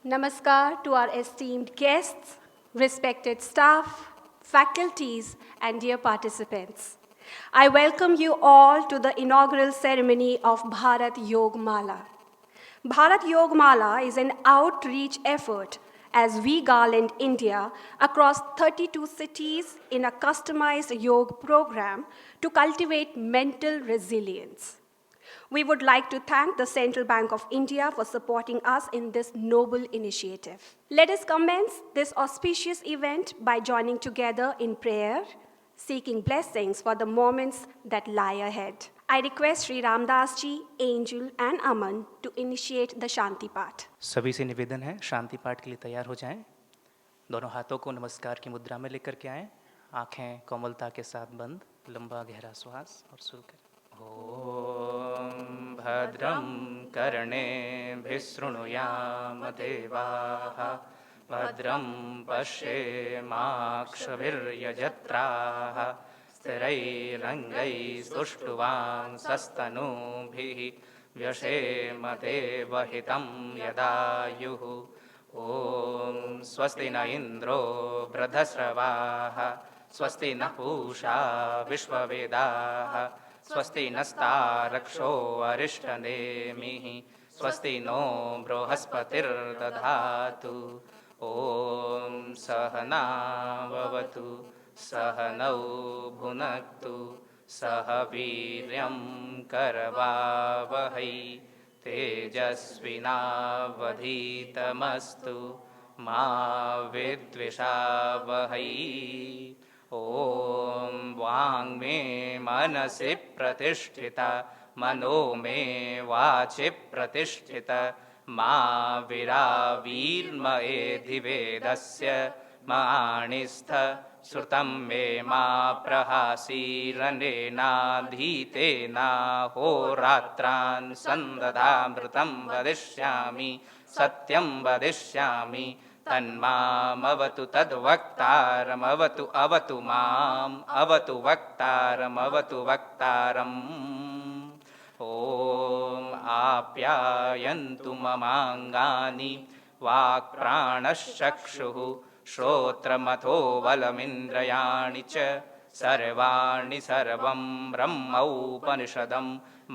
Namaskar to our esteemed guests, respected staff, faculties, and dear participants. I welcome you all to the inaugural ceremony of Bharat Yoga Mala. Bharat Yoga Mala is an outreach effort as we garland India across 32 cities in a customized yoga program to cultivate mental resilience. We would like to thank the Central Bank of India for supporting us in this noble initiative. Let us commence this auspicious event by joining together in prayer, seeking blessings for the moments that lie ahead. I request Shri Ramdas ji, Angel and Aman to initiate the Shanti Path. सभी से निवेदन है शांति पाठ के लिए तैयार हो जाएं। दोनों हाथों को नमस्कार की मुद्रा में लेकर के आएं। आंखें कोमलता के साथ बंद, लंबा गहरा श्वास और शुरू करें। ओम भद्रं कर्णेभिः शृणुयाम देवाः भद्रं पश्येमाक्षभिर्यजत्राः स्थिरैरङ्गैस्तुष्टुवांसस्तनूभिः व्यशेम देवहितं यदायुः। ॐ स्वस्ति न इन्द्रो वृद्धश्रवाः स्वस्ति न पूषा विश्ववेदाः स्वस्ति नस्तारक्षो अरिष्टनेमिः स्वस्ति नो बृहस्पतिर्दधातु। ॐ सहना भवतु सहनौ भुनक्तु सह वीर्यं करवावहै तेजस्विनावधीतमस्तु मा विद्विषावहै। ॐ वाङ्मे मनसि प्रतिष्ठिता मनो मे वाचि प्रतिष्ठिता मा विरावीर्मयेधि वेदस्य माणिस्थ श्रुतं मे मा प्रहासीरनेनाधीतेन होरात्रान् सन्दधामृतं वदिष्यामि सत्यं वदिष्यामि तन्मामवतु तद्वक्तारमवतु अवतु माम् अवतु वक्तारमवतु वक्तारम्। ॐ आप्यायन्तु ममाङ्गानि वाक्प्राणश्चक्षुः श्रोत्रमथो बलमिन्द्रियाणि च सर्वाणि सर्वं ब्रह्मोपनिषदं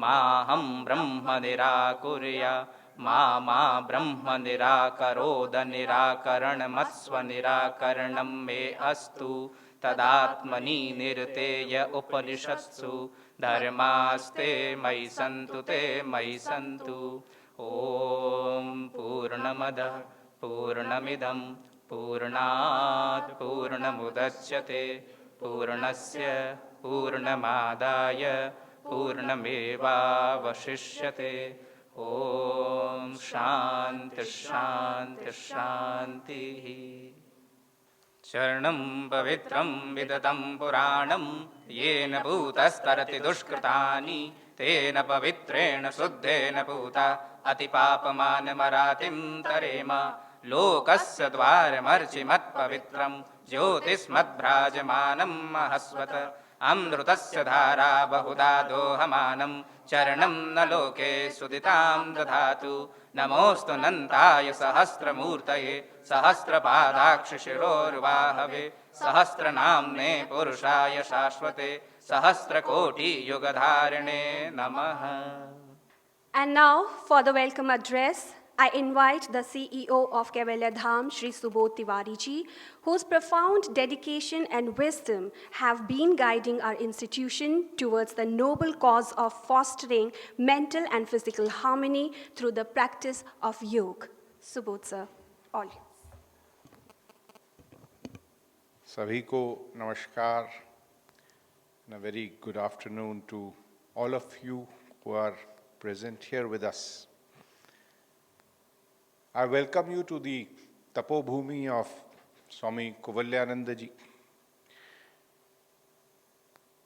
माहं ब्रह्म निराकुर्या मा ब्रह्म निराकरोद निराकरणमस्व निराकरणं मे अस्तु तदात्मनि निरतेय उपनिषत्सु धर्मास्ते मयि सन्तु ते मयि सन्तु। ॐ पूर्णमदः पूर्णमिदं पूर्णात् पूर्णमुदच्यते पूर्णस्य पूर्णमादाय पूर्णमेवावशिष्यते। ॐ शान्ति शान्ति शान्तिः। चरणं पवित्रं विदतं पुराणं येन भूतस्तरति दुष्कृतानि तेन पवित्रेण शुद्धेन पूता अतिपापमानमरातिं तरेम। लोकस्य द्वारमर्चिमत्पवित्रं ज्योतिष्मद्भ्राजमानं महस्वत अमृतस्य धारा बहुधा दोहमानं चरणं न लोके सुदितां दधातु। नमोऽस्तु नन्ताय सहस्रमूर्तये सहस्रपादाक्षशिरोर्वाहवे सहस्रनाम्ने पुरुषाय शाश्वते सहस्रकोटियुगधारिणे नमः। And now, for the welcome address, I invite the CEO of Kaivalyadham, Shri Subodh Tiwari ji, whose profound dedication and wisdom have been guiding our institution towards the noble cause of fostering mental and physical harmony through the practice of yoga. Subodh sir, all you. Sabhi ko namaskar and a very good afternoon to all of you who are present here with us. I welcome you to the Tapobhumi of Swami Kaivalyadhama ji.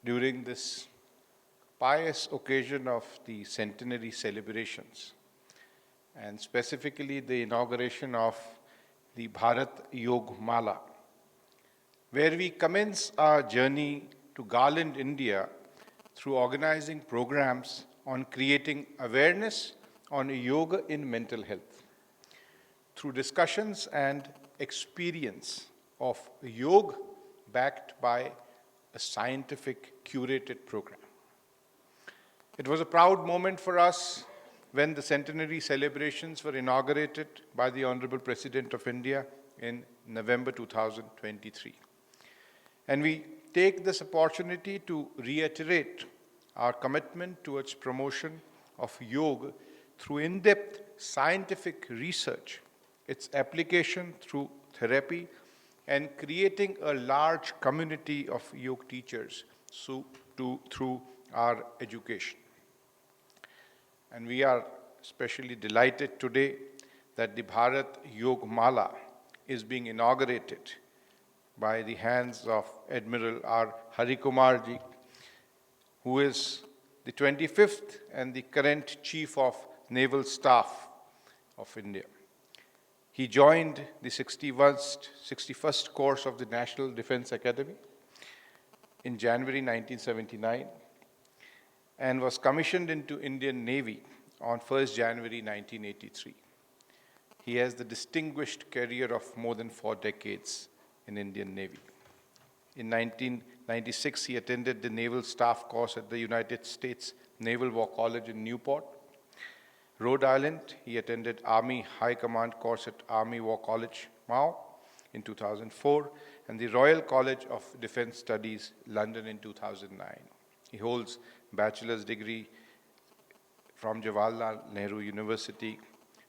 During this pious occasion of the centenary celebrations, and specifically the inauguration of the Bharat Yoga Mala, where we commence our journey to garland India through organizing programs on creating awareness on yoga in mental health. through discussions and experience of yoga backed by a scientific curated program. It was a proud moment for us when the centenary celebrations were inaugurated by the Honorable President of India in November 2023. And we take this opportunity to reiterate our commitment towards promotion of yoga through in-depth scientific research, its application through therapy, and creating a large community of yoga teachers through our education. And we are especially delighted today that the Bharat Yoga Mala is being inaugurated by the hands of Admiral R. Harikumarji, who is the 25th and the current Chief of Naval Staff of India. He joined the 61st course of the National Defense Academy in January 1979 and was commissioned into Indian Navy on 1st January 1983. He has the distinguished career of more than 4 decades in Indian Navy. In 1996, he attended the Naval Staff course at the United States Naval War College in Newport. Rhode Island, he attended Army High Command course at Army War College, Mao, in 2004, and the Royal College of Defense Studies, London, in 2009. He holds bachelor's degree from Jawaharlal Nehru University,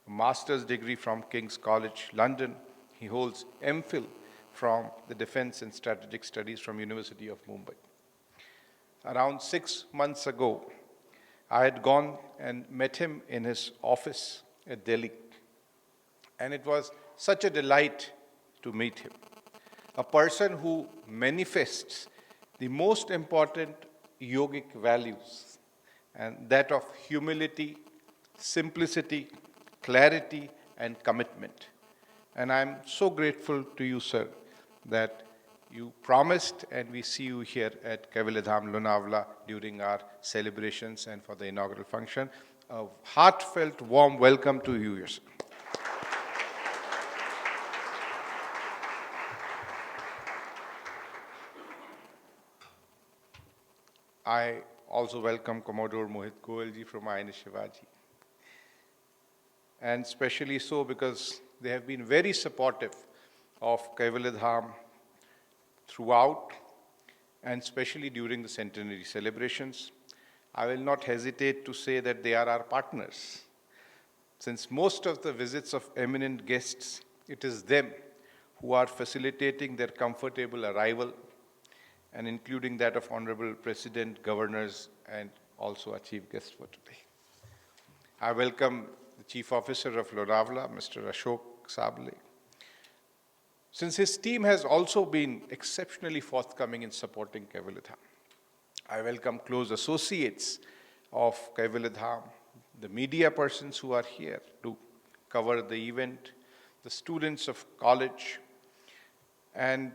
a master's degree from King's College, London. He holds MPhil from the Defense and Strategic Studies from University of Mumbai. Around 6 months ago, I had gone and met him in his office at Delhi. And it was such a delight to meet him. A person who manifests the most important yogic values, and that of humility, simplicity, clarity, and commitment. And I'm so grateful to you, sir, that you promised, and we see you here at Kaivalyadham, Lonavala during our celebrations and for the inaugural function. A heartfelt, warm welcome to you, sir. I also welcome Commodore Mohit Goel ji from INS Shivaji. And especially so because they have been very supportive of Kaivalyadham throughout, and especially during the centenary celebrations. I will not hesitate to say that they are our partners. Since most of the visits of eminent guests, it is them who are facilitating their comfortable arrival, and including that of Honorable President, Governors, and also our Chief Guest for today. I welcome the Chief Officer of Lonavala, Mr. Ashok Sable. Since his team has also been exceptionally forthcoming in supporting Kaivalyadham. I welcome close associates of Kaivalyadham, the media persons who are here to cover the event, the students of college, and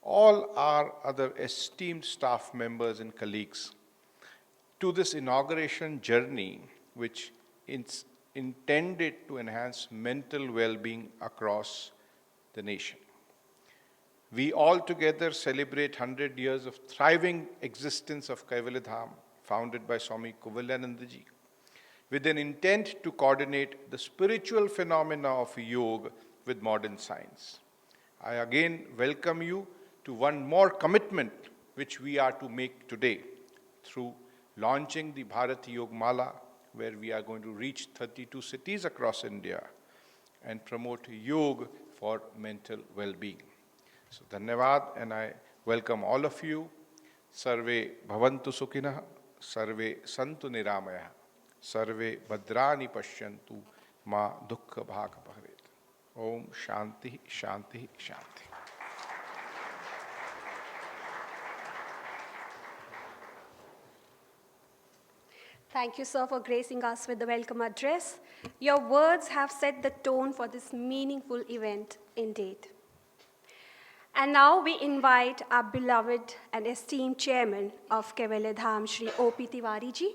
all our other esteemed staff members and colleagues to this inauguration journey, which is intended to enhance mental well-being across the nation. We all together celebrate 100 years of thriving existence of Kaivalyadham, founded by Swami Kaivalyadham, with an intent to coordinate the spiritual phenomena of yoga with modern science. I again welcome you to one more commitment which we are to make today through launching the Bharat Yoga Mala, where we are going to reach 32 cities across India and promote yoga for mental well-being. So, dhanyavad, and I welcome all of you. Sarve bhavantu sukhinah, sarve santu niramayah, sarve bhadrani pashyantu, ma dukkha bhaka bhavet. Om Shanti, Shanti, Shanti. Thank you, sir, for gracing us with the welcome address. Your words have set the tone for this meaningful event indeed. And now we invite our beloved and esteemed chairman of Kaivalyadham, Shri O.P. Tiwari ji,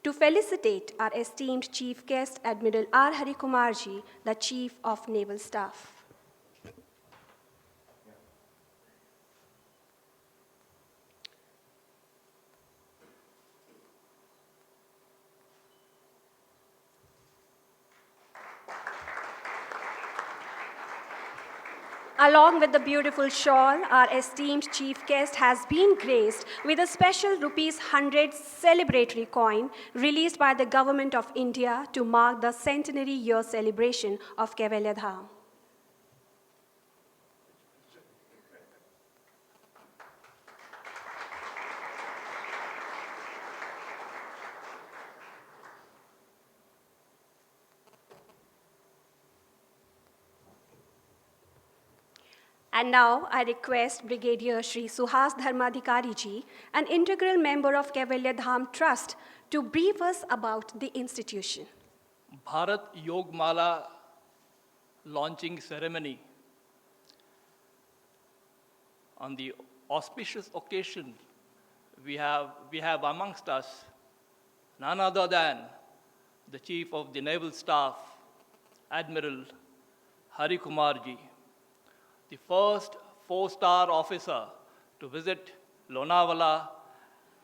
to felicitate our esteemed Chief Guest, Admiral R. Kumarji, the Chief of Naval Staff. Along with the beautiful shawl, our esteemed chief guest has been graced with a special ₹100 celebratory coin released by the Government of India to mark the centenary year celebration of Kaivalyadhama. And now I request Brigadier Shri Suhas Dharmadhikari ji, an integral member of Kaivalyadhama Trust, to brief us about the institution. BHARAT Yoga Mala launching ceremony. On the auspicious occasion, we have amongst us none other than the Chief of the Naval Staff, Admiral Hari Kumarji, the first 4-star officer to visit Lonavala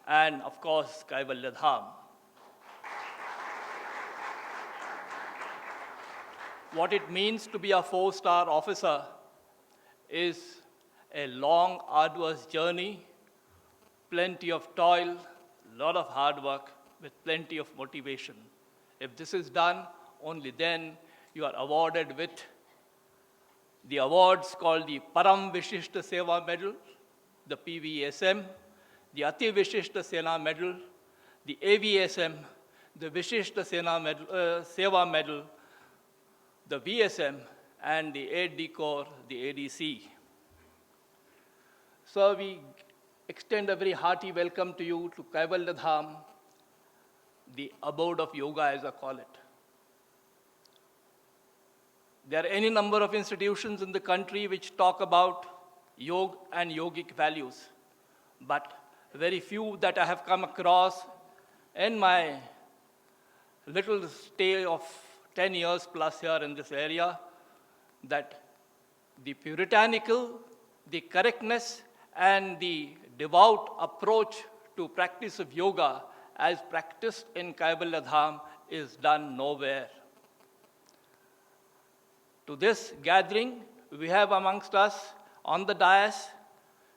and, of course, Kaivalyadhama. What it means to be a 4-star officer is a long, arduous journey, plenty of toil, a lot of hard work, with plenty of motivation. If this is done, only then you are awarded with the awards called the Param Vishishta Seva Medal, the PVSM, the Ati Vishishta Sena Medal, the AVSM, the Vishishta Sena Medal, Seva Medal, the VSM, and the Aide de Corps, the ADC. So we extend a very hearty welcome to you to Kaivalyadhama, the abode of yoga, as I call it. There are any number of institutions in the country which talk about yoga and yogic values, but very few that I have come across in my little stay of 10 years plus here in this area, that the puritanical, the correctness, and the devout approach to practice of yoga as practiced in Kaivalyadhama is done nowhere. To this gathering, we have amongst us on the dais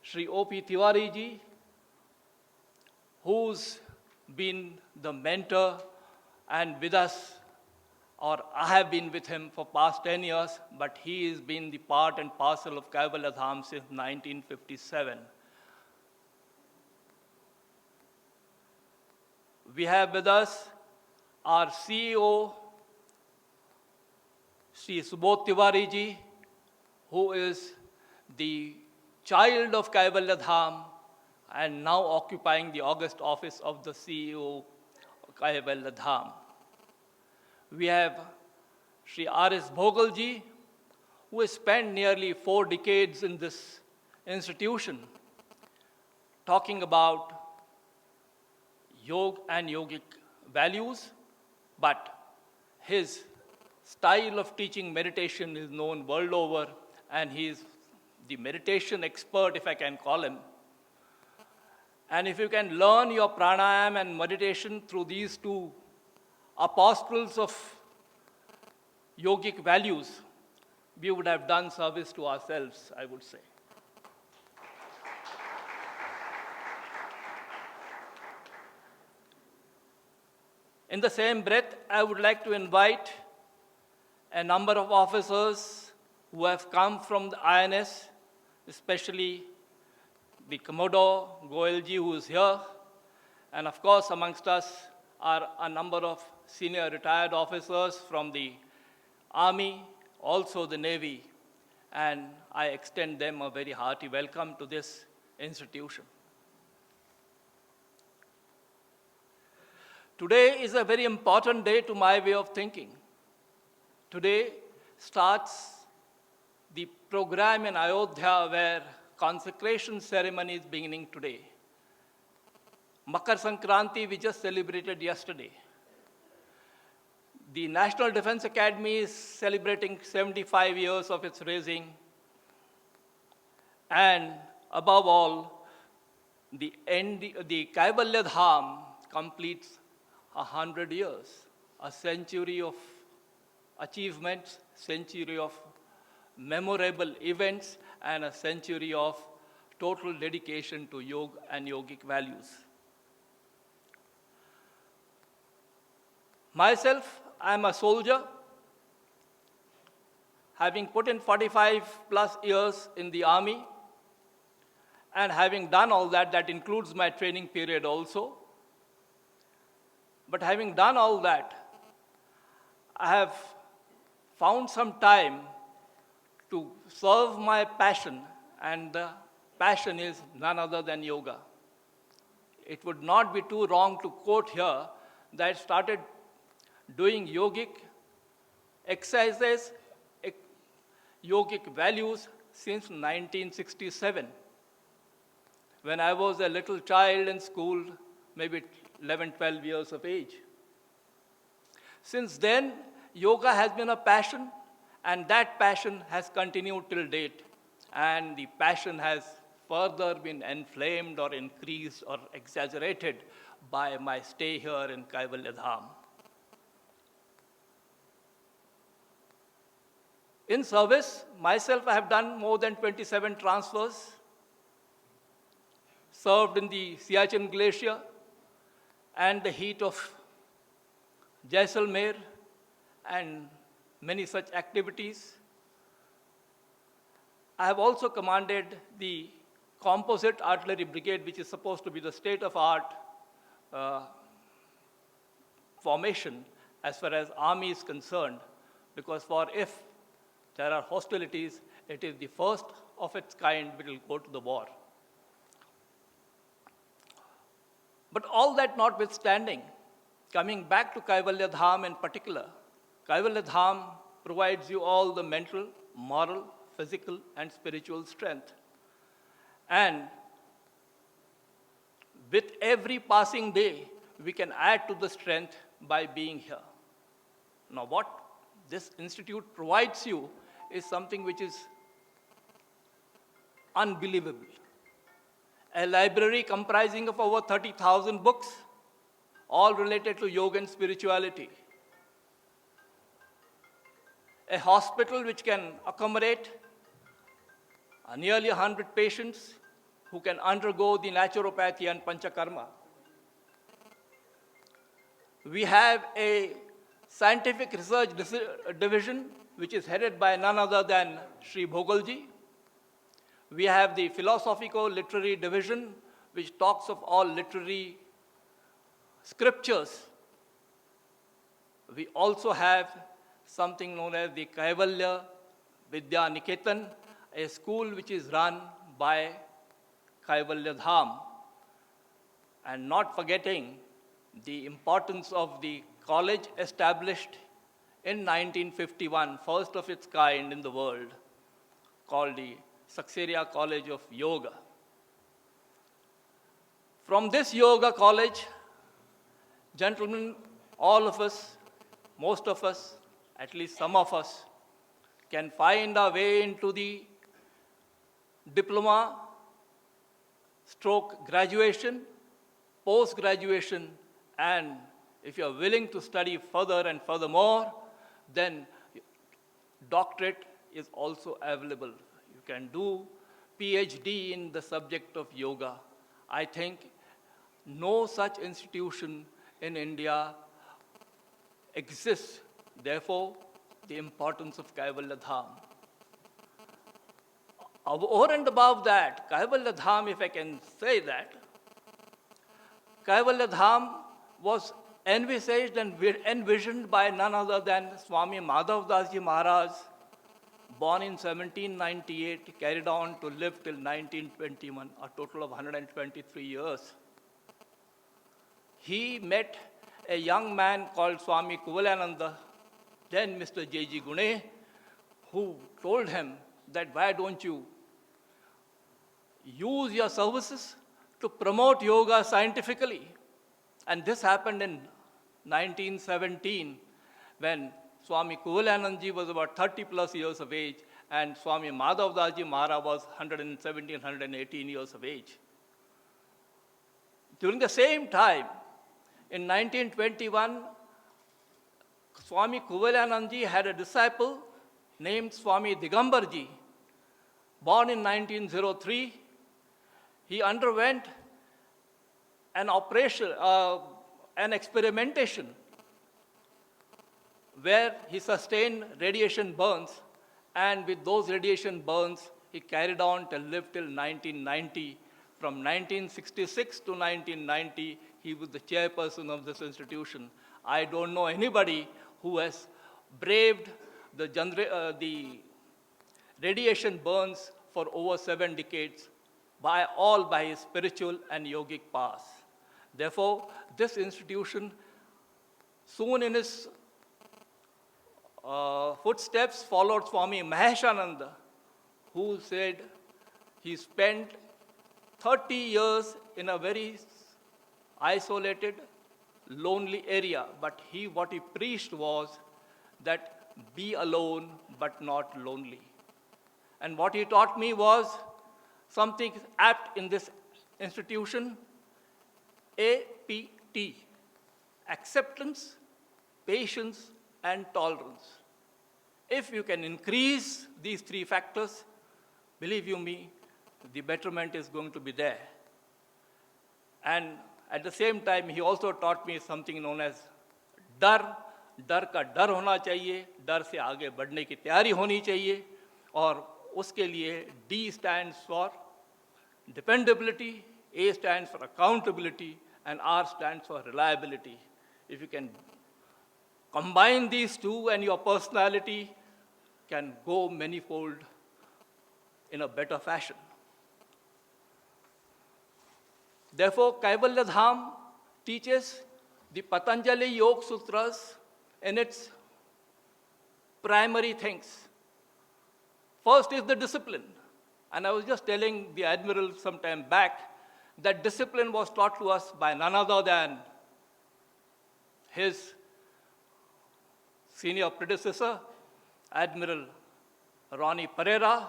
Shri O.P. Tiwari ji, who's been the mentor and with us, or I have been with him for past 10 years, but he has been the part and parcel of Kaivalyadhama since 1957. We have with us our CEO, Shri Subodh Tiwari ji, who is the child of Kaivalyadhama and now occupying the august office of the CEO of Kaivalyadhama. We have Shri R.S. Bhogal ji, who has spent nearly 4 decades in this institution talking about yoga and yogic values, but his style of teaching meditation is known world over, and he is the meditation expert, if I can call him. And if you can learn your pranayama and meditation through these two apostles of yogic values, we would have done service to ourselves, I would say. In the same breath, I would like to invite a number of officers who have come from the INS, especially the Commodore Goel ji, who is here, and of course amongst us are a number of senior retired officers from the Army, also the Navy, and I extend them a very hearty welcome to this institution. Today is a very important day to my way of thinking. Today starts the program in Ayodhya where consecration ceremony is beginning today. Makar Sankranti we just celebrated yesterday. The National Defense Academy is celebrating 75 years of its raising. And above all, the Kaivalyadham completes 100 years, a century of achievements, century of memorable events, and a century of total dedication to yoga and yogic values. Myself, I am a soldier, having put in 45 plus years in the army, and having done all that, that includes my training period also. But having done all that, I have found some time to serve my passion, and the passion is none other than yoga. It would not be too wrong to quote here that I started doing yogic exercises, yogic values since 1967. When I was a little child in school, maybe 11, 12 years of age. Since then, yoga has been a passion, and that passion has continued till date. And the passion has further been inflamed or increased or exaggerated by my stay here in Kaivalyadham. In service, myself, I have done more than 27 transfers, served in the Siachen Glacier and the heat of Jaisalmer and many such activities. I have also commanded the Composite Artillery Brigade, which is supposed to be the state-of-art formation as far as army is concerned, because if there are hostilities, it is the first of its kind which will go to the war. But all that notwithstanding, coming back to Kaivalyadham in particular, Kaivalyadham provides you all the mental, moral, physical, and spiritual strength. And with every passing day, we can add to the strength by being here. Now, what this institute provides you is something which is unbelievable. A library comprising of over 30,000 books, all related to yoga and spirituality. A hospital which can accommodate nearly 100 patients who can undergo the naturopathy and panchakarma. We have a scientific research division which is headed by none other than Shri Bhogalji. We have the philosophico-literary division which talks of all literary scriptures. We also have something known as the Kaivalya Vidya Niketan, a school which is run by Kaivalyadham. And not forgetting the importance of the college established in 1951, first of its kind in the world, called the Saksariya College of Yoga. From this yoga college, gentlemen, all of us, most of us, at least some of us, can find our way into the diploma, stroke graduation, post-graduation, and if you are willing to study further and furthermore, then doctorate is also available. You can do PhD in the subject of yoga. I think no such institution in India exists. Therefore, the importance of Kaivalyadham. Over and above that, Kaivalyadham, if I can say that, Kaivalyadham was envisaged and envisioned by none other than Swami Madhav Das Ji Maharaj, born in 1798, carried on to live till 1921, a total of 123 years. He met a young man called Swami Kaivalyadham, then Mr. J.G. Gune, who told him that why don't you use your services to promote yoga scientifically. And this happened in 1917 when Swami Kaivalyadhama was about 30 plus years of age and Swami Madhavdaji Maharaj was 117, 118 years of age. During the same time, in 1921, Swami Kaivalyadhama had a disciple named Swami Digambarji. Born in 1903, he underwent an operation, an experimentation where he sustained radiation burns, and with those radiation burns, he carried on till lived till 1990. From 1966 to 1990, he was the chairperson of this institution. I don't know anybody who has braved the radiation burns for over 7 decades by his spiritual and yogic powers. Therefore, this institution, soon in his footsteps, followed Swami Maheshananda, who said he spent 30 years in a very isolated, lonely area. But what he preached was that be alone but not lonely. And what he taught me was something apt in this institution, APT, acceptance, patience, and tolerance. If you can increase these 3 factors, believe you me, the betterment is going to be there. And at the same time, he also taught me something known as डर का डर होना चाहिए, डर से आगे बढ़ने की तैयारी होनी चाहिए, और उसके लिए D stands for dependability, A stands for accountability, and R stands for reliability. If you can combine these 2, and your personality can go manifold in a better fashion. Therefore, Kaivalyadham teaches the Patanjali Yoga Sutras in its primary things. First is the discipline. And I was just telling the Admiral some time back that discipline was taught to us by none other than his senior predecessor, Admiral Ronnie Pereira,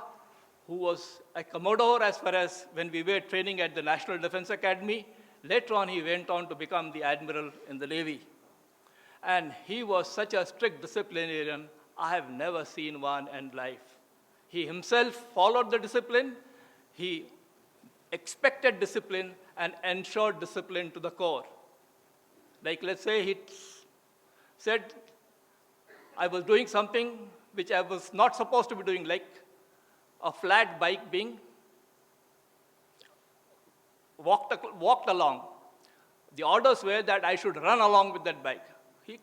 who was a Commodore as far as when we were training at the National Defense Academy. Later on, he went on to become the Admiral in the Navy. And he was such a strict disciplinarian, I have never seen one in life. He himself followed the discipline, he expected discipline and ensured discipline to the core. Like, let's say he said, I was doing something which I was not supposed to be doing, like a flat bike being walked along. The orders were that I should run along with that bike. He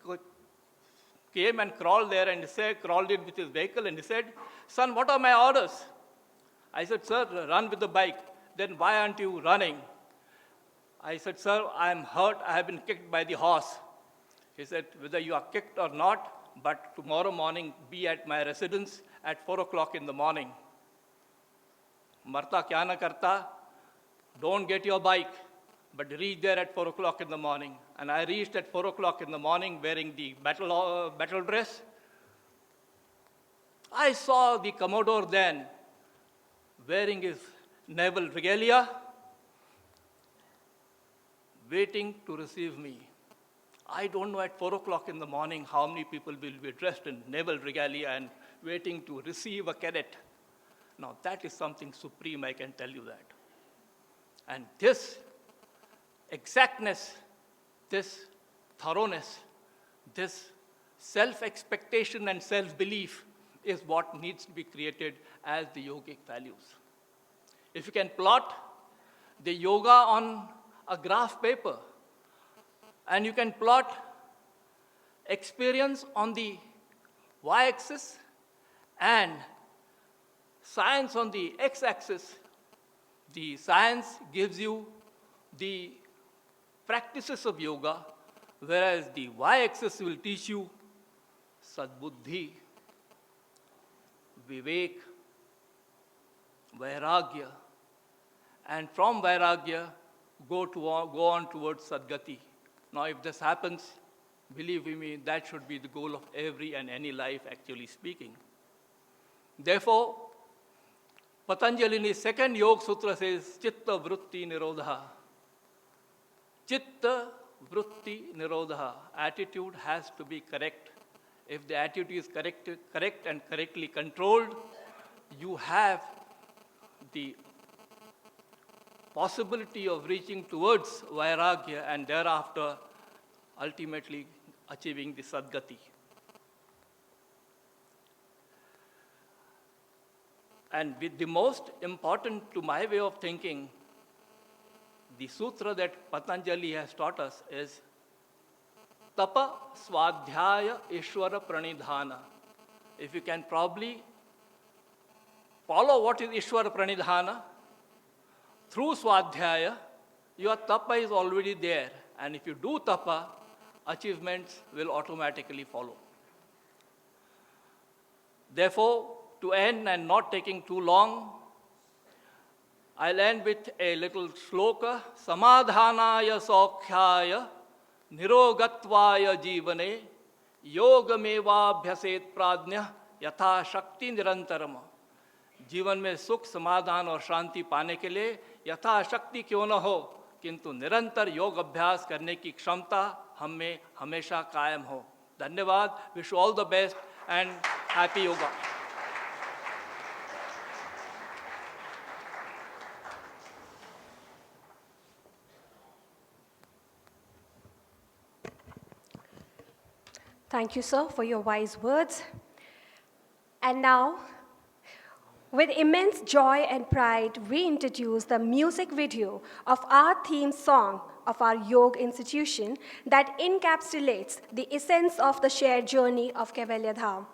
came and crawled there and crawled in with his vehicle and he said, son, what are my orders? I said, sir, run with the bike. Then why aren't you running? I said, sir, I am hurt. I have been kicked by the horse. He said, whether you are kicked or not, but tomorrow morning be at my residence at 4 o'clock in the morning. Marta kya na karta? Don't get your bike, but reach there at 4 o'clock in the morning. And I reached at 4 o'clock in the morning wearing the battle dress. I saw the Commodore then wearing his naval regalia, waiting to receive me. I don't know at 4 o'clock in the morning how many people will be dressed in naval regalia and waiting to receive a cadet. Now that is something supreme, I can tell you that. And this exactness, this thoroughness, this self-expectation and self-belief is what needs to be created as the yogic values. If you can plot the yoga on a graph paper, and you can plot experience on the y-axis and science on the x-axis, the science gives you the practices of yoga, whereas the y-axis will teach you sadbuddhi, vivek, vairagya, and from vairagya go on towards Sadgati. Now, if this happens, believe me, that should be the goal of every and any life, actually speaking. Therefore, Patanjali in his second Yoga Sutra says, Chitta Vritti Nirodha. Chitta Vritti Nirodha. Attitude has to be correct. If the attitude is correct and correctly controlled, you have the possibility of reaching towards Vairagya and thereafter ultimately achieving the Sadgati. And with the most important to my way of thinking, the sutra that Patanjali has taught us is Tapa Swadhyaya Ishvara Pranidhana. If you can probably follow what is Ishvara Pranidhana, through Swadhyaya, your tapa is already there. And if you do tapa, achievements will automatically follow. Therefore, to end and not taking too long, I'll end with a little shloka. Samadhanaya saukhyaya nirogatvaya jivane yogamevabhyaset pradnya yatha shakti nirantaram. जीवन में सुख समाधान और शांति पाने के लिए यथाशक्ति क्यों न हो, किंतु निरंतर योग अभ्यास करने की क्षमता हम में हमेशा कायम हो. धन्यवाद. Wish all the best and happy yoga. Thank you, sir, for your wise words. And now, with immense joy and pride, we introduce the music video of our theme song of our yoga institution that encapsulates the essence of the shared journey of Kaivalyadham.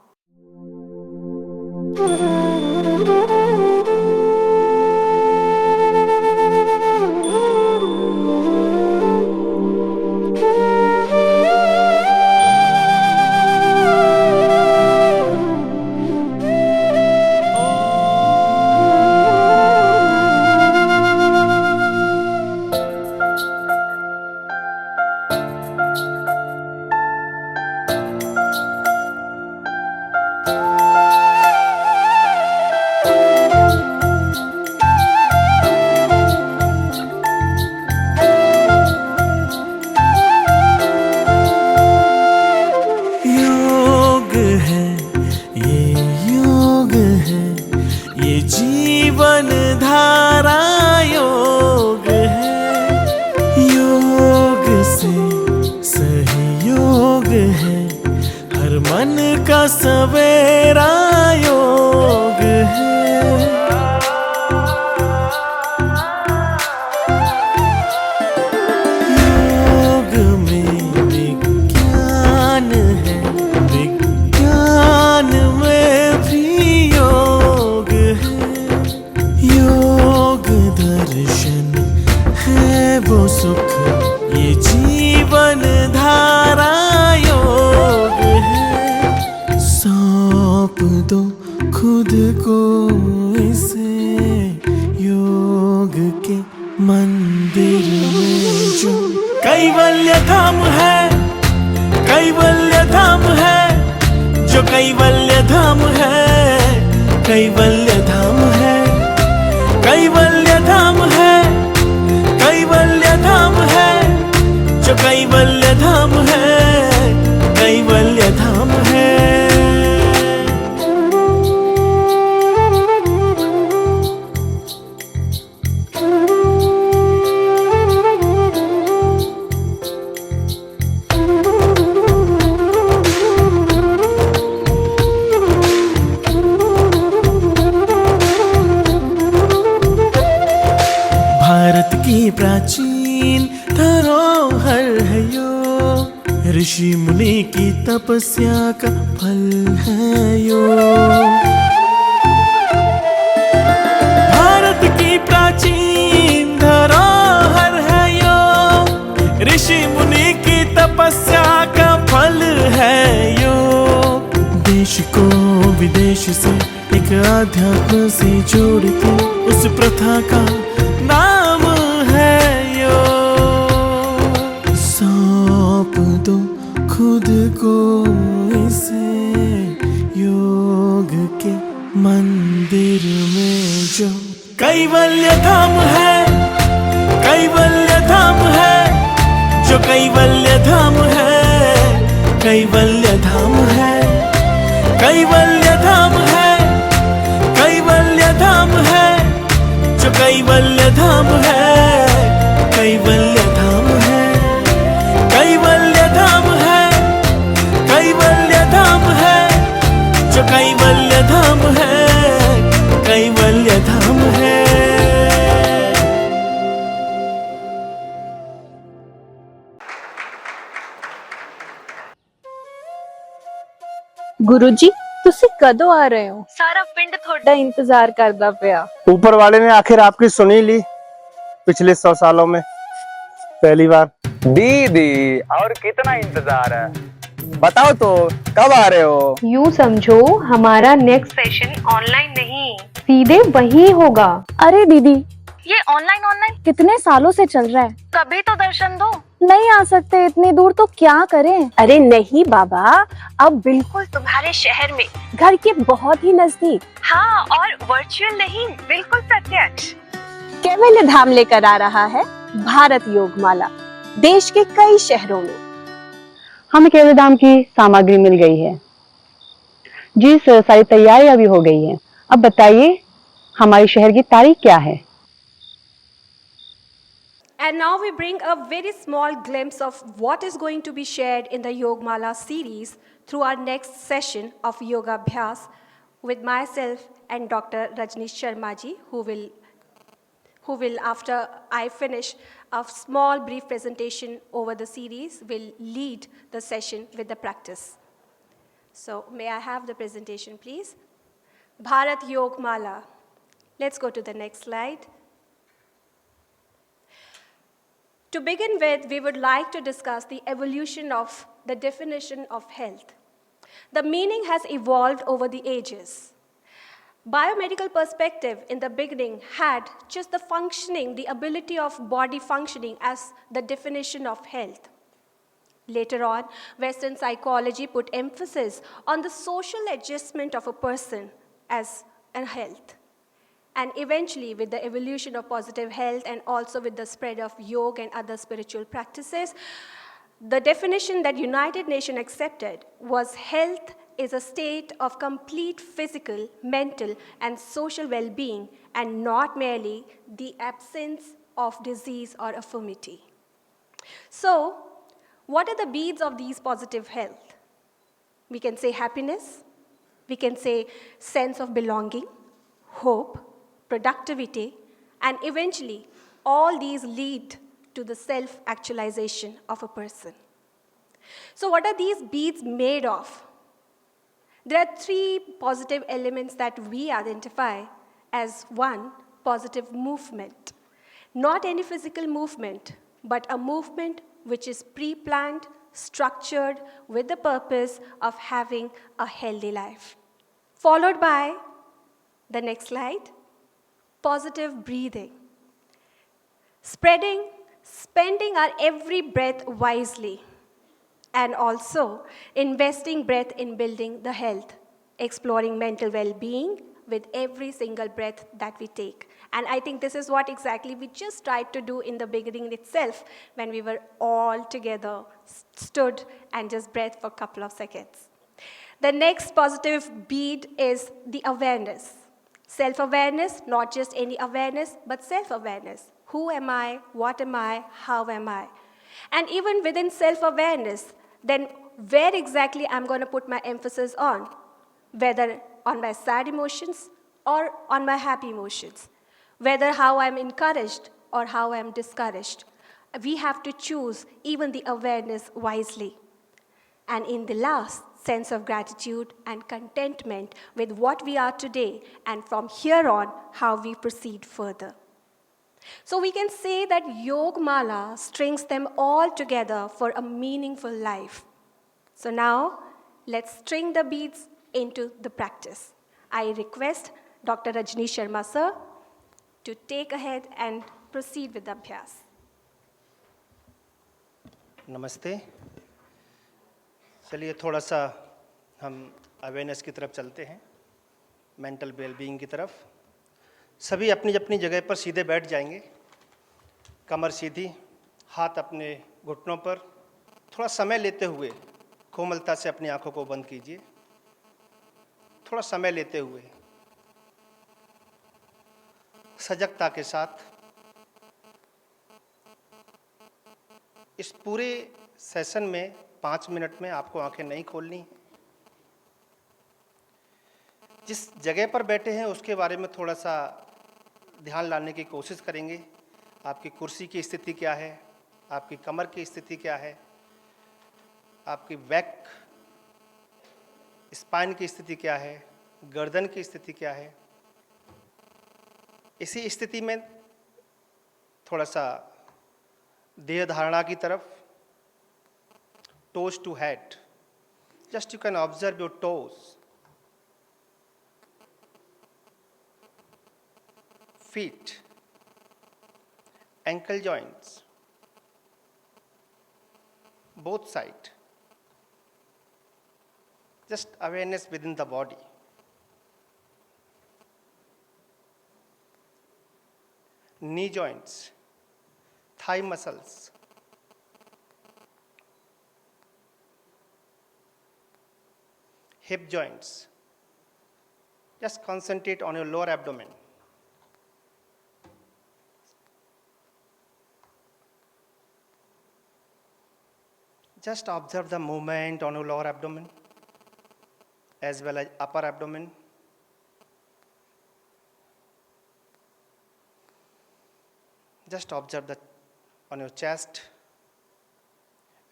ऋषि मुनि की तपस्या का फल है यो. भारत की प्राचीन धरोहर है यो. ऋषि मुनि की तपस्या का फल है यो. देश को विदेश से एक आध्यात्म से जोड़ती उस प्रथा का नाम है यो. को इसे योग के मंदिर में जो कैवल्य धाम है, कैवल्य धाम है, जो कैवल्य धाम है, कैवल्य धाम है, कैवल्य धाम है, कैवल्य धाम है, जो कैवल्य धाम है, कैवल्य धाम है, कैवल्य धाम है, कैवल्य धाम है, जो कैवल्य धाम है, कैवल्य धाम है। गुरुजी ਤੁਸੀਂ ਕਦੋਂ ਆ ਰਹੇ ਹੋ? ਸਾਰਾ ਪਿੰਡ ਤੁਹਾਡਾ ਇੰਤਜ਼ਾਰ ਕਰਦਾ ਪਿਆ। ऊपर वाले ने आखिर आपकी सुनी ली। पिछले 100 सालों में पहली बार। दीदी और कितना इंतजार है, बताओ तो कब आ रहे हो? यूँ समझो हमारा नेक्स्ट सेशन ऑनलाइन नहीं, सीधे वहीं होगा। अरे दीदी, ये ऑनलाइन कितने सालों से चल रहा है, कभी तो दर्शन दो। नहीं आ सकते इतनी दूर तो क्या करें? अरे नहीं बाबा, अब बिल्कुल तुम्हारे शहर में, घर के बहुत ही नजदीक। हाँ, और वर्चुअल नहीं, बिल्कुल प्रत्यक्ष। कैवल्य धाम लेकर आ रहा है भारत योग माला, देश के कई शहरों में। हमें कैवल्य धाम की सामग्री मिल गई है जी, सारी तैयारी अभी हो गई है। अब बताइए हमारे शहर की तारीख क्या है? And now we bring a very small glimpse of what is going to be shared in the Yoga Mala series through our next session of Yoga Abhyas with myself and Dr. Rajnish Sharma ji, who will, after I finish a small brief presentation over the series, will lead the session with the practice. So may I have the presentation, please? Bharat Yoga Mala. Let's go to the next slide. To begin with, we would like to discuss the evolution of the definition of health. The meaning has evolved over the ages. Biomedical perspective in the beginning had just the functioning, the ability of body functioning as the definition of health. Later on, Western psychology put emphasis on the social adjustment of a person as a health. And eventually, with the evolution of positive health and also with the spread of yoga and other spiritual practices, the definition that United Nations accepted was health is a state of complete physical, mental, and social well-being, and not merely the absence of disease or infirmity. So, what are the beads of these positive health? We can say happiness, we can say sense of belonging, hope, productivity, and eventually all these lead to the self-actualization of a person. So what are these beads made of? There are 3 positive elements that we identify as one, positive movement. Not any physical movement, but a movement which is pre-planned, structured with the purpose of having a healthy life. Followed by the next slide. Positive breathing. Spending our every breath wisely, and also investing breath in building the health, exploring mental well-being with every single breath that we take. And I think this is what exactly we just tried to do in the beginning itself when we were all together, stood and just breathed for a couple of seconds. The next positive bead is the awareness. Self-awareness, not just any awareness, but self-awareness. Who am I? What am I? How am I? And even within self-awareness, then where exactly I'm going to put my emphasis on? Whether on my sad emotions or on my happy emotions. Whether how I'm encouraged or how I'm discouraged. We have to choose even the awareness wisely. And in the last, sense of gratitude and contentment with what we are today, and from here on, how we proceed further. So we can say that Yoga Mala strings them all together for a meaningful life. So now, let's string the beads into the practice. I request Dr. Rajnish Sharma sir to take ahead and proceed with the Abhyas. नमस्ते। चलिए थोड़ा सा हम awareness की तरफ चलते हैं, mental wellbeing की तरफ। सभी अपनी अपनी जगह पर सीधे बैठ जाएंगे, कमर सीधी, हाथ अपने घुटनों पर। थोड़ा समय लेते हुए कोमलता से अपनी आंखों को बंद कीजिए। थोड़ा समय लेते हुए सजगता के साथ इस पूरे सेशन में 5 मिनट में आपको आंखें नहीं खोलनी। जिस जगह पर बैठे हैं उसके बारे में थोड़ा सा ध्यान लाने की कोशिश करेंगे। आपकी कुर्सी की स्थिति क्या है, आपकी कमर की स्थिति क्या है, आपकी बैक स्पाइन की स्थिति क्या है, गर्दन की स्थिति क्या है। इसी स्थिति में थोड़ा सा देह धारणा की तरफ, toes to head, just you can observe your toes, feet, ankle joints, both sides. Just awareness within the body. Knee joints, thigh muscles, hip joints. Just concentrate on your lower abdomen. Just observe the movement on your lower abdomen as well as upper abdomen. Just observe that on your chest.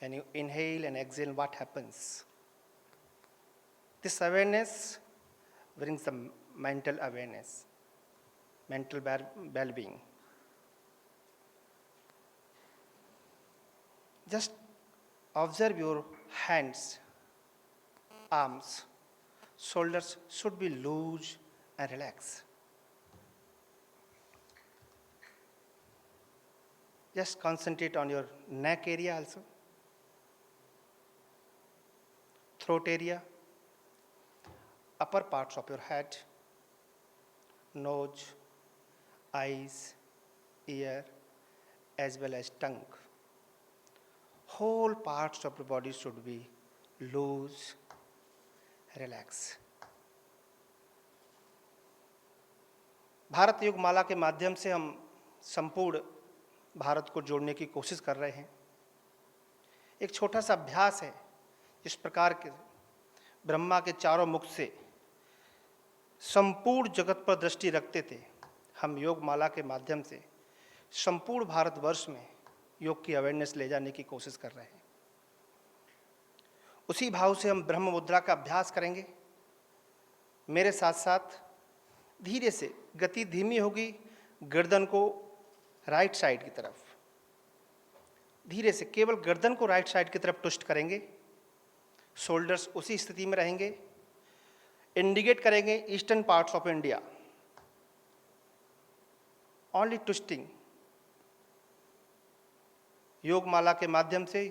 When you inhale and exhale, what happens? This awareness brings the mental awareness, mental well-being. Just observe your hands, arms, shoulders should be loose and relaxed. Just concentrate on your neck area also, throat area, upper parts of your head, nose, eyes, ear, as well as tongue. Whole parts of the body should be loose, relax. Bharat योग माला के माध्यम से हम संपूर्ण भारत को जोड़ने की कोशिश कर रहे हैं। एक छोटा सा अभ्यास है, जिस प्रकार के ब्रह्मा के चारों मुख से संपूर्ण जगत पर दृष्टि रखते थे, हम योग माला के माध्यम से संपूर्ण भारतवर्ष में योग की अवेयरनेस ले जाने की कोशिश कर रहे हैं। उसी भाव से हम ब्रह्म मुद्रा का अभ्यास करेंगे। मेरे साथ साथ धीरे से, गति धीमी होगी, गर्दन को राइट साइड की तरफ, धीरे से केवल गर्दन को राइट साइड की तरफ ट्विस्ट करेंगे। शोल्डर्स उसी स्थिति में रहेंगे। इंडिकेट करेंगे eastern parts of India, only twisting. योग माला के माध्यम से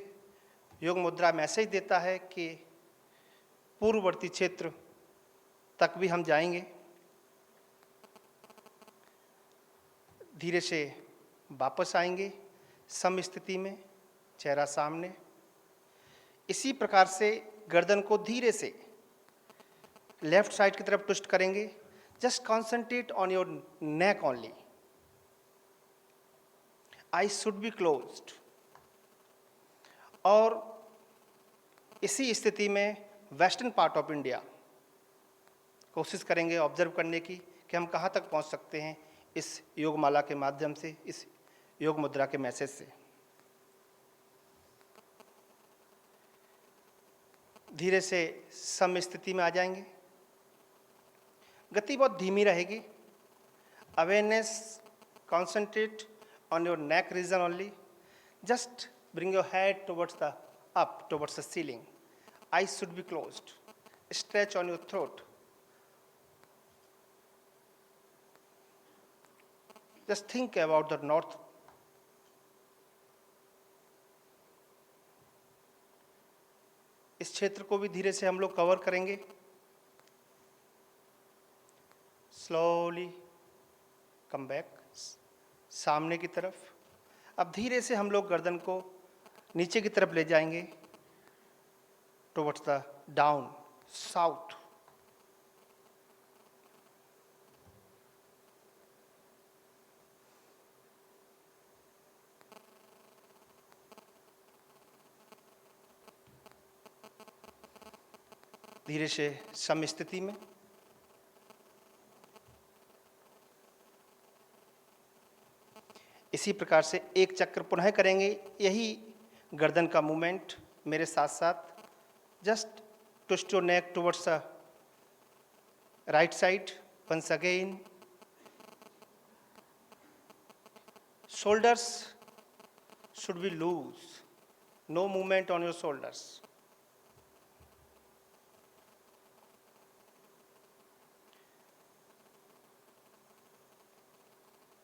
योग मुद्रा मैसेज देता है कि पूर्ववर्ती क्षेत्र तक भी हम जाएंगे। धीरे से वापस आएंगे सम स्थिति में, चेहरा सामने। इसी प्रकार से गर्दन को धीरे से लेफ्ट साइड की तरफ ट्विस्ट करेंगे। Just concentrate on your neck only, eyes should be closed. और इसी स्थिति में वेस्टर्न पार्ट ऑफ इंडिया कोशिश करेंगे ऑब्जर्व करने की कि हम कहाँ तक पहुँच सकते हैं इस योग माला के माध्यम से, इस योग मुद्रा के मैसेज से। धीरे से सम स्थिति में आ जाएंगे। गति बहुत धीमी रहेगी। Awareness, concentrate on your neck region only. Just bring your head towards the up, towards the ceiling. Eyes should be closed. Stretch on your throat. Just think about the north. इस क्षेत्र को भी धीरे से हम लोग कवर करेंगे। Slowly come back, सामने की तरफ। अब धीरे से हम लोग गर्दन को नीचे की तरफ ले जाएंगे, टुवर्ड्स द डाउन, साउथ। धीरे से सम स्थिति में। इसी प्रकार से एक चक्र पुनः करेंगे। यही गर्दन का मूवमेंट मेरे साथ साथ। Just twist your neck towards the right side once again. Shoulders should be loose, no movement on your shoulders.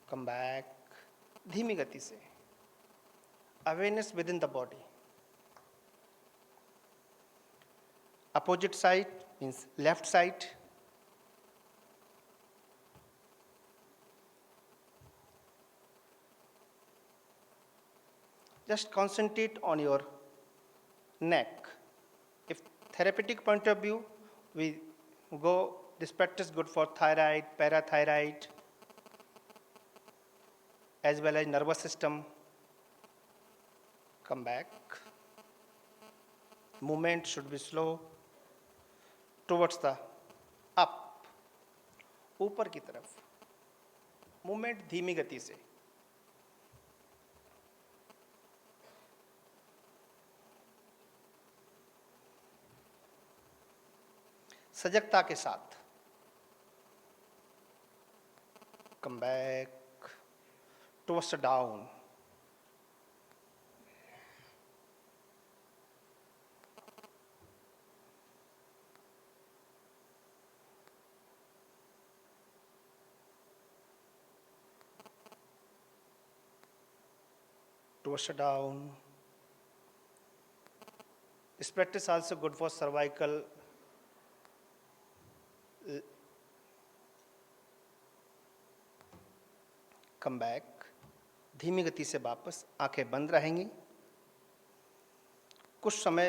Come back, धीमी गति से। Awareness within the body. Opposite side means left side. Just concentrate on your neck. If therapeutic point of view, we go, this practice good for thyroid, parathyroid, as well as nervous system. Come back. Movement should be slow towards the up, ऊपर की तरफ। Movement धीमी गति से। सजगता के साथ। Come back towards the down. Towards the down. This practice also good for cervical. Come back, धीमी गति से वापस। आंखें बंद रहेंगी। कुछ समय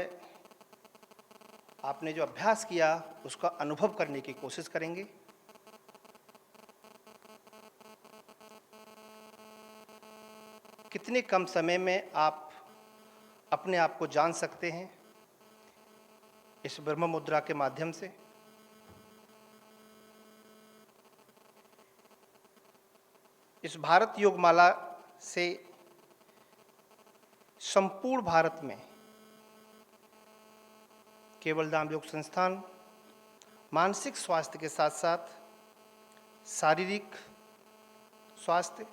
आपने जो अभ्यास किया उसका अनुभव करने की कोशिश करेंगे। कितने कम समय में आप अपने आप को जान सकते हैं इस ब्रह्म मुद्रा के माध्यम से। इस भारत योग माला से संपूर्ण भारत में केवलधाम योग संस्थान मानसिक स्वास्थ्य के साथ साथ शारीरिक स्वास्थ्य,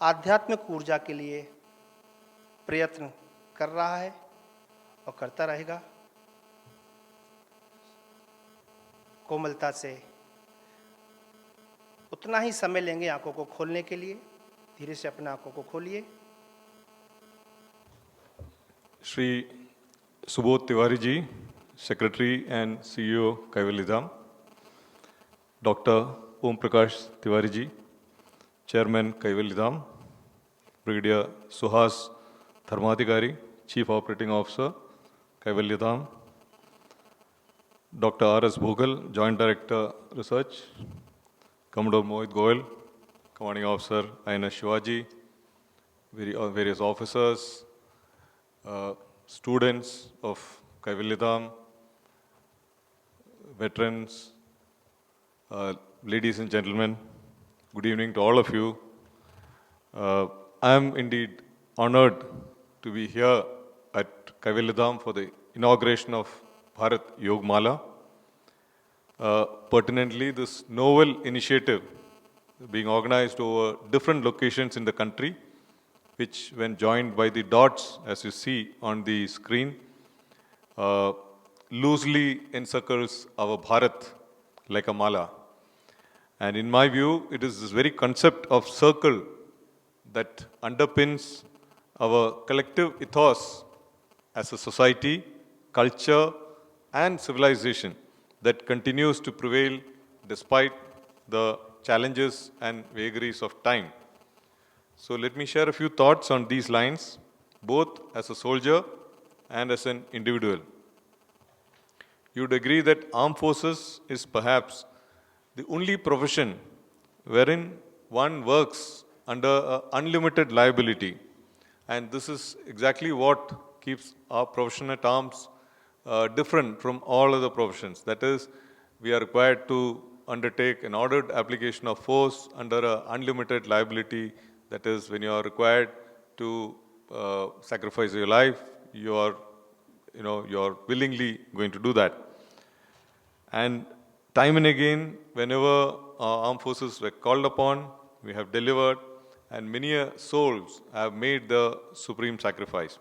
आध्यात्मिक ऊर्जा के लिए प्रयत्न कर रहा है और करता रहेगा। कोमलता से उतना ही समय लेंगे आंखों को खोलने के लिए। धीरे से अपने आंखों को खोलिए। Shri Subodh Tiwari ji, secretary and CEO Kaivalyadham, doctor Om Prakash Tiwari ji, chairman Kaivalyadham, brigadier Suhas Dharmadhikari, chief operating officer Kaivalyadham, doctor R S. Bhogal, joint director research, Commodore Mohit Goel, Commanding Officer INS Shivaji, various officers, students of Kaivalyadham, veterans, ladies and gentlemen, good evening to all of you. I am indeed honored to be here at Kaivalyadham for the inauguration of BHARAT YOGA MALA. Pertinently, this novel initiative being organized over different locations in the country, which when joined by the dots, as you see on the screen, loosely encircles our Bharat like a mala. And in my view, it is this very concept of circle that underpins our collective ethos as a society, culture, and civilization that continues to prevail despite the challenges and vagaries of time. So let me share a few thoughts on these lines, both as a soldier and as an individual. You would agree that armed forces is perhaps the only profession wherein one works under unlimited liability. And this is exactly what keeps our profession at arms different from all other professions. That is, we are required to undertake an ordered application of force under an unlimited liability. That is, when you are required to sacrifice your life, you are willingly going to do that. And time and again, whenever our armed forces were called upon, we have delivered, and many souls have made the supreme sacrifice.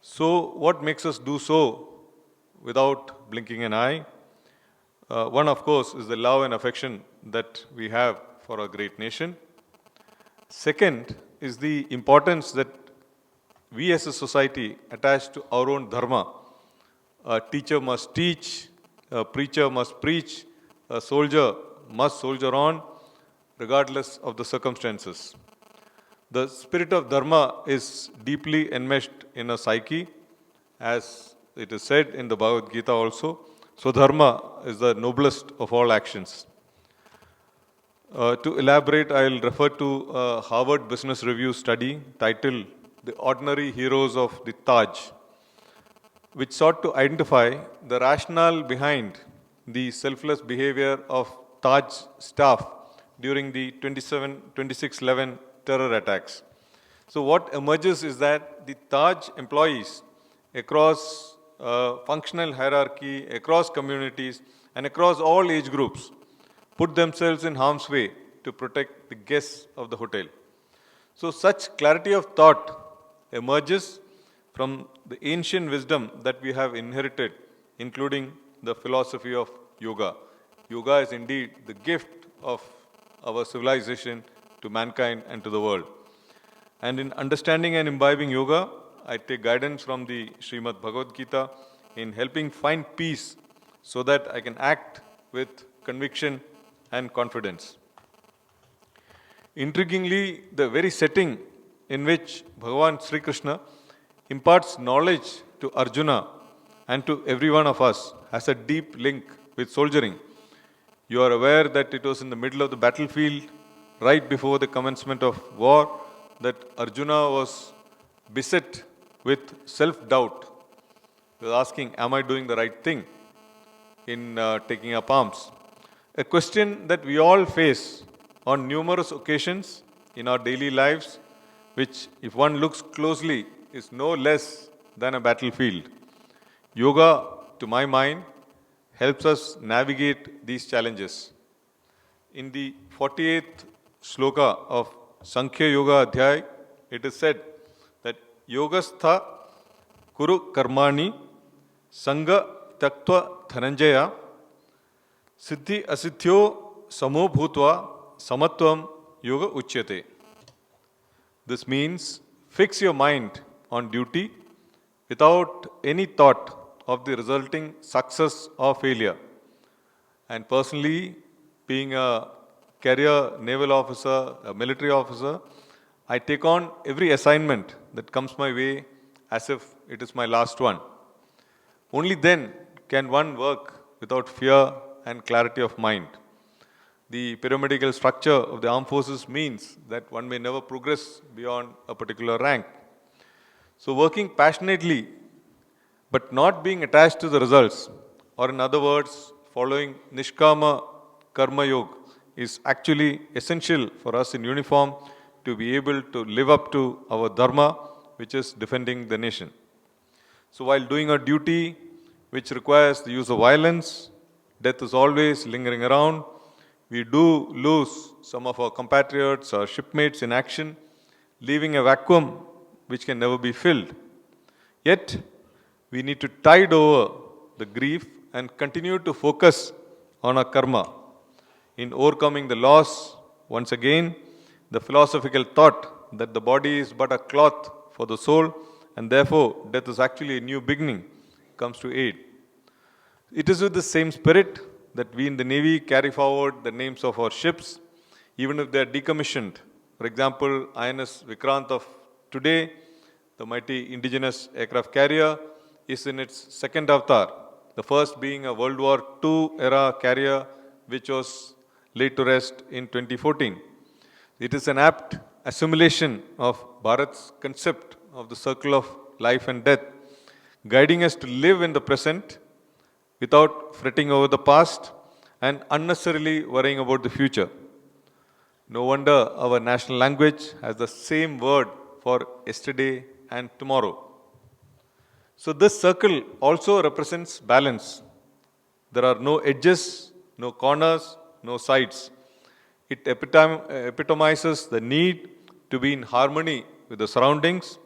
So what makes us do so without blinking an eye? One, of course, is the love and affection that we have for our great nation. Second is the importance that we as a society attach to our own dharma. A teacher must teach, a preacher must preach, a soldier must soldier on, regardless of the circumstances. The spirit of dharma is deeply enmeshed in a psyche, as it is said in the Bhagavad Gita also. So dharma is the noblest of all actions. To elaborate, I will refer to a Harvard Business Review study titled The Ordinary Heroes of the Taj, which sought to identify the rationale behind the selfless behavior of Taj staff during the 26/11 terror attacks. So what emerges is that the Taj employees across functional hierarchy, across communities, and across all age groups put themselves in harm's way to protect the guests of the hotel. So such clarity of thought emerges from the ancient wisdom that we have inherited, including the philosophy of yoga. Yoga is indeed the gift of our civilization to mankind and to the world. And in understanding and imbibing yoga, I take guidance from the Srimad Bhagavad Gita in helping find peace so that I can act with conviction and confidence. Intriguingly, the very setting in which Bhagavan Sri Krishna imparts knowledge to Arjuna and to every one of us has a deep link with soldiering. You are aware that it was in the middle of the battlefield, right before the commencement of war, that Arjuna was beset with self-doubt. He was asking, am I doing the right thing in taking up arms? A question that we all face on numerous occasions in our daily lives, which, if one looks closely, is no less than a battlefield. Yoga, to my mind, helps us navigate these challenges. In the 48th sloka of Sankhya Yoga Adhyay, it is said that Yogastha Kuru Karmani Sangha Taktva Dhananjaya Siddhi Asiddhyo Samo Bhutva Samatvam Yoga Uchyate. This means fix your mind on duty without any thought of the resulting success or failure. And personally, being a career naval officer, a military officer, I take on every assignment that comes my way as if it is my last one. Only then can one work without fear and clarity of mind. The pyramidal structure of the armed forces means that one may never progress beyond a particular rank. So working passionately, but not being attached to the results, or in other words, following Nishkama Karma Yoga, is actually essential for us in uniform to be able to live up to our dharma, which is defending the nation. So while doing our duty, which requires the use of violence, death is always lingering around. We do lose some of our compatriots, our shipmates in action, leaving a vacuum which can never be filled. Yet, we need to tide over the grief and continue to focus on our karma. In overcoming the loss, once again, the philosophical thought that the body is but a cloth for the soul, and therefore death is actually a new beginning, comes to aid. It is with the same spirit that we in the Navy carry forward the names of our ships, even if they are decommissioned. For example, INS Vikrant of today, the mighty indigenous aircraft carrier, is in its second avatar, the first being a World War II era carrier which was laid to rest in 2014. It is an apt assimilation of Bharat's concept of the circle of life and death, guiding us to live in the present without fretting over the past and unnecessarily worrying about the future. No wonder our national language has the same word for yesterday and tomorrow. So this circle also represents balance. There are no edges, no corners, no sides. It epitomizes the need to be in harmony with the surroundings,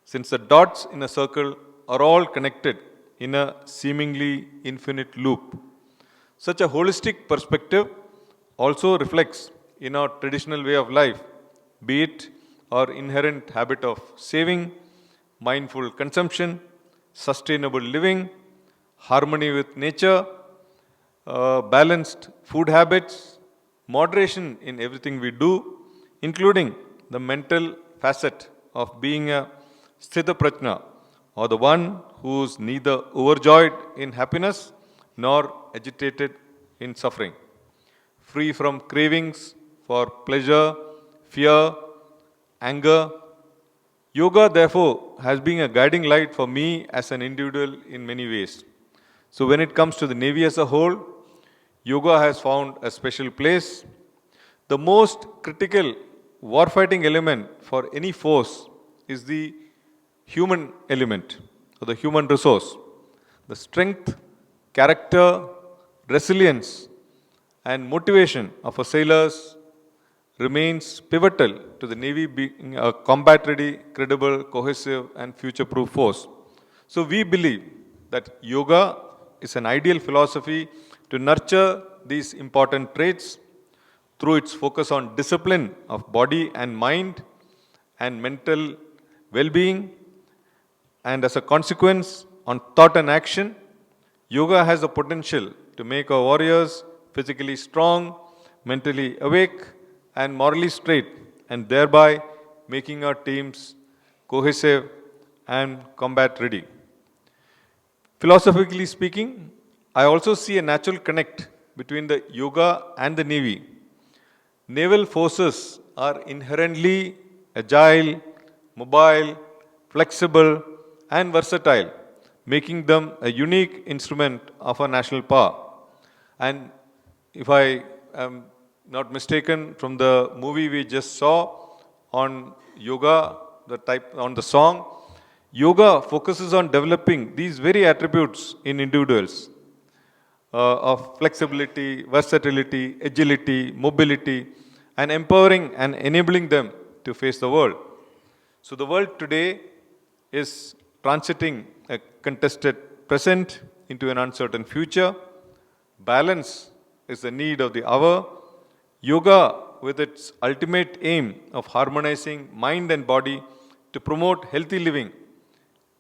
since the dots in a circle are all connected in a seemingly infinite loop. Such a holistic perspective also reflects in our traditional way of life, be it our inherent habit of saving, mindful consumption, sustainable living, harmony with nature, balanced food habits, moderation in everything we do, including the mental facet of being a sthita prajna, or the one who is neither overjoyed in happiness nor agitated in suffering, free from cravings for pleasure, fear, anger. Yoga, therefore, has been a guiding light for me as an individual in many ways. So when it comes to the Navy as a whole, yoga has found a special place. The most critical warfighting element for any force is the human element, or the human resource. The strength, character, resilience, and motivation of our sailors remains pivotal to the Navy being a combat-ready, credible, cohesive, and future-proof force. So we believe that yoga is an ideal philosophy to nurture these important traits through its focus on discipline of body and mind and mental well-being, and as a consequence on thought and action. Yoga has the potential to make our warriors physically strong, mentally awake, and morally straight, and thereby making our teams cohesive and combat ready. Philosophically speaking, I also see a natural connect between the yoga and the Navy. Naval forces are inherently agile, mobile, flexible, and versatile, making them a unique instrument of our national power. And if I am not mistaken, from the movie we just saw on yoga, on the song, yoga focuses on developing these very attributes in individuals of flexibility, versatility, agility, mobility, and empowering and enabling them to face the world. So the world today is transiting a contested present into an uncertain future. Balance is the need of the hour. Yoga, with its ultimate aim of harmonizing mind and body to promote healthy living,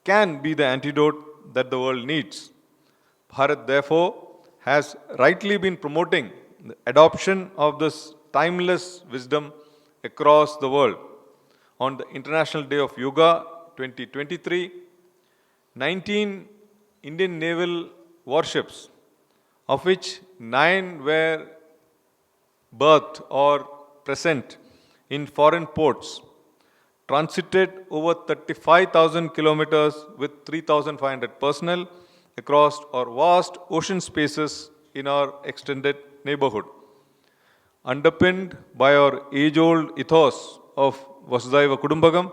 can be the antidote that the world needs. Bharat, therefore, has rightly been promoting the adoption of this timeless wisdom across the world. On the International Day of Yoga 2023, 19 Indian naval warships, of which 9 were berthed or present in foreign ports, transited over 35,000 kilometers with 3,500 personnel across our vast ocean spaces in our extended neighborhood. Underpinned by our age-old ethos of Vasudhaiva Kudumbakam,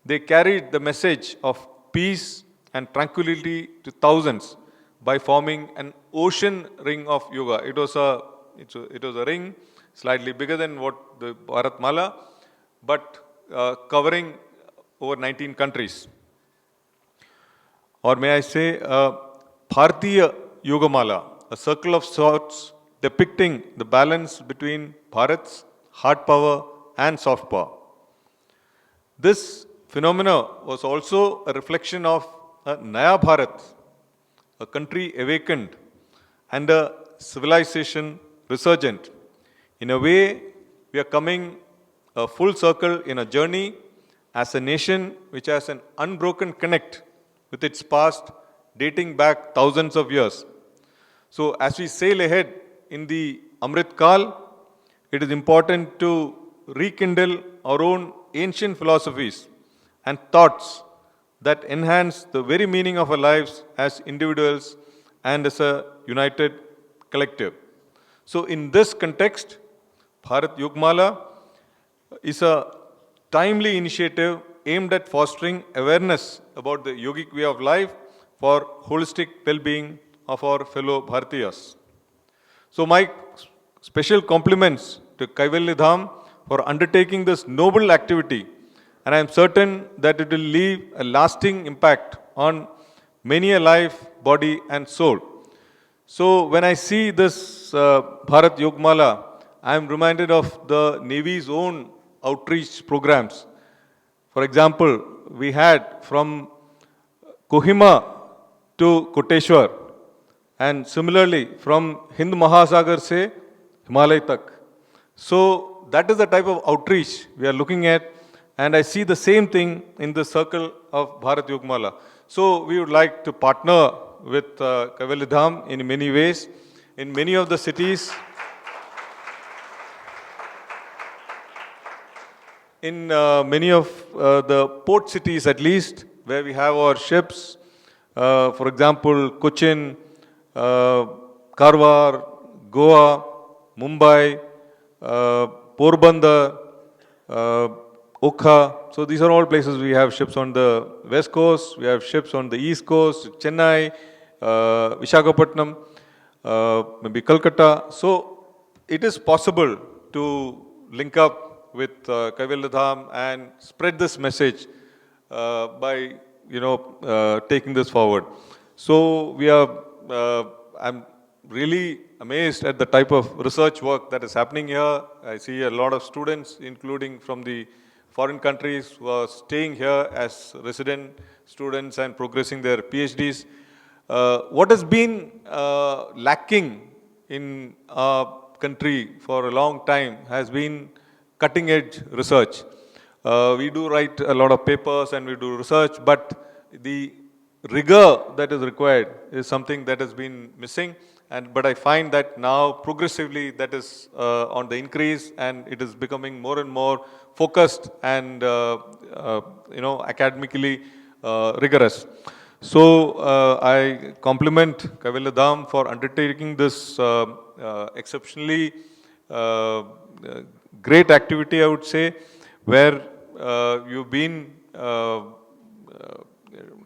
they carried the message of peace and tranquility to thousands by forming an ocean ring of yoga. It was a ring slightly bigger than what the Bharat Mala, but covering over 19 countries. Or may I say, Bharatiya Yoga Mala, a circle of sorts depicting the balance between Bharat's hard power and soft power. This phenomena was also a reflection of a Naya Bharat, a country awakened and a civilization resurgent. In a way, we are coming a full circle in a journey as a nation which has an unbroken connect with its past dating back thousands of years. So as we sail ahead in the Amrit Kal, it is important to rekindle our own ancient philosophies and thoughts that enhance the very meaning of our lives as individuals and as a united collective. So in this context, Bharat Yoga Mala is a timely initiative aimed at fostering awareness about the yogic way of life for holistic well-being of our fellow Bharatiyas. So my special compliments to Kaivalyadham for undertaking this noble activity, and I am certain that it will leave a lasting impact on many a life, body and soul. So when I see this Bharat Yoga Mala, I am reminded of the Navy's own outreach programs. For example, we had from Kohima to Koteshwar, and similarly from Hind Mahasagar se Himalaya tak. So that is the type of outreach we are looking at, and I see the same thing in the circle of Bharat Yoga Mala. So we would like to partner with Kaivalyadham in many ways. In many of the cities, in many of the port cities at least, where we have our ships, for example, Cochin, Karwar, Goa, Mumbai, Porbandar, Okha. So these are all places we have ships on the west coast, we have ships on the east coast, Chennai, Visakhapatnam, maybe Calcutta. So it is possible to link up with Kaivalyadham and spread this message by taking this forward. So we are, I'm really amazed at the type of research work that is happening here. I see a lot of students, including from the foreign countries, who are staying here as resident students and progressing their PhDs. What has been lacking in our country for a long time has been cutting edge research. We do write a lot of papers and we do research, but the rigor that is required is something that has been missing. But I find that now progressively that is on the increase, and it is becoming more and more focused and academically rigorous. So I compliment Kaivalyadham for undertaking this exceptionally great activity, I would say, where you've been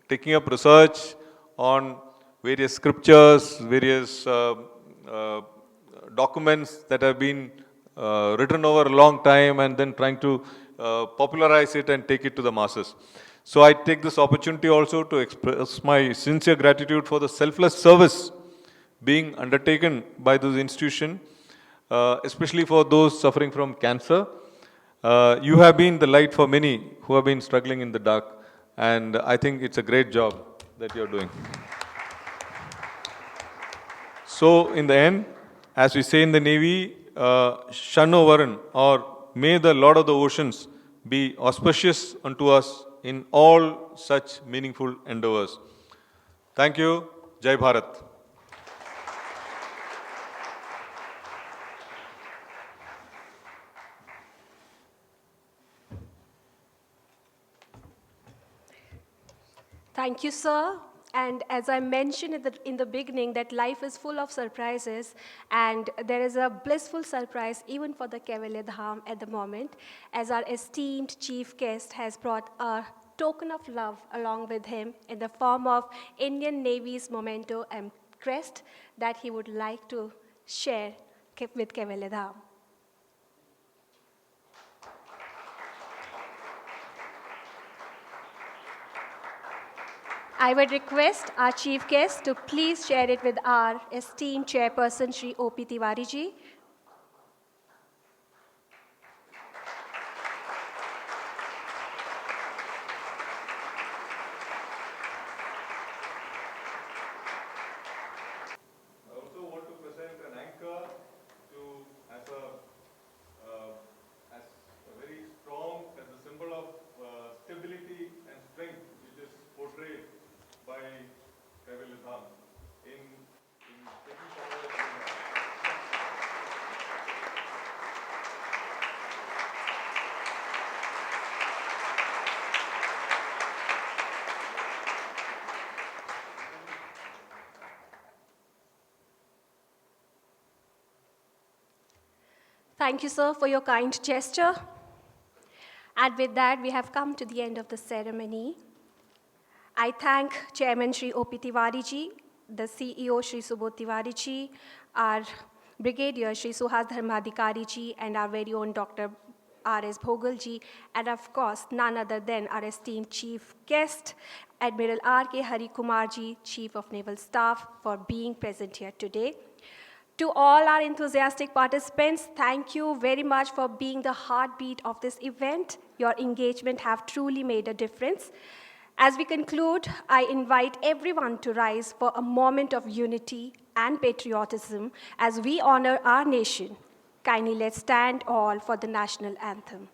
taking up research on various scriptures, various documents that have been written over a long time, and then trying to popularize it and take it to the masses. So I take this opportunity also to express my sincere gratitude for the selfless service being undertaken by this institution, especially for those suffering from cancer. You have been the light for many who have been struggling in the dark, and I think it's a great job that you're doing. So in the end, as we say in the Navy, Shano Varan, or may the Lord of the Oceans be auspicious unto us in all such meaningful endeavors. Thank you. Jai Bharat. Thank you, sir. And as I mentioned in the beginning, that life is full of surprises, and there is a blissful surprise even for the Kaivalyadham at the moment, as our esteemed chief guest has brought a token of love along with him in the form of Indian Navy's memento and crest that he would like to share with Kaivalyadham. I would request our chief guest to please share it with our esteemed chairperson, Shri O.P. Tiwari ji. Thank you, sir, for your kind gesture. And with that, we have come to the end of the ceremony. I thank Chairman Shri O.P. Tiwari ji, the CEO Shri Subodh Tiwari ji, our Brigadier Shri Suhas Dharmadhikari ji, and our very own Dr. R.S. Bhogal ji, and of course, none other than our esteemed chief guest, Admiral R. K. Hari Kumar ji, Chief of Naval Staff, for being present here today. To all our enthusiastic participants, thank you very much for being the heartbeat of this event. Your engagement have truly made a difference. As we conclude, I invite everyone to rise for a moment of unity and patriotism as we honor our nation. Kindly let's stand all for the national anthem.